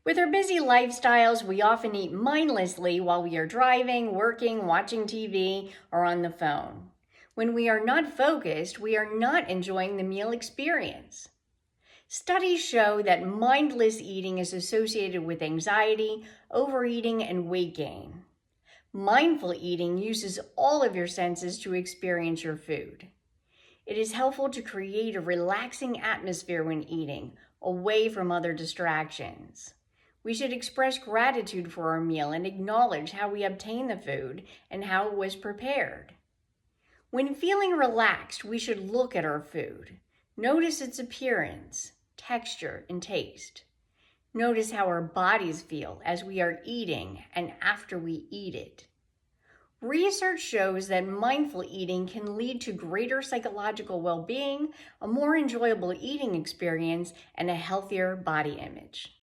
With our busy lifestyles, we often eat mindlessly while we are driving, working, watching TV, or on the phone. When we are not focused, we are not enjoying the meal experience. Studies show that mindless eating is associated with anxiety, overeating, and weight gain. Mindful eating uses all of your senses to experience your food. It is helpful to create a relaxing atmosphere when eating, away from other distractions. We should express gratitude for our meal and acknowledge how we obtained the food and how it was prepared. When feeling relaxed, we should look at our food. Notice its appearance, texture, and taste. Notice how our bodies feel as we are eating and after we eat it. Research shows that mindful eating can lead to greater psychological well-being, a more enjoyable eating experience, and a healthier body image.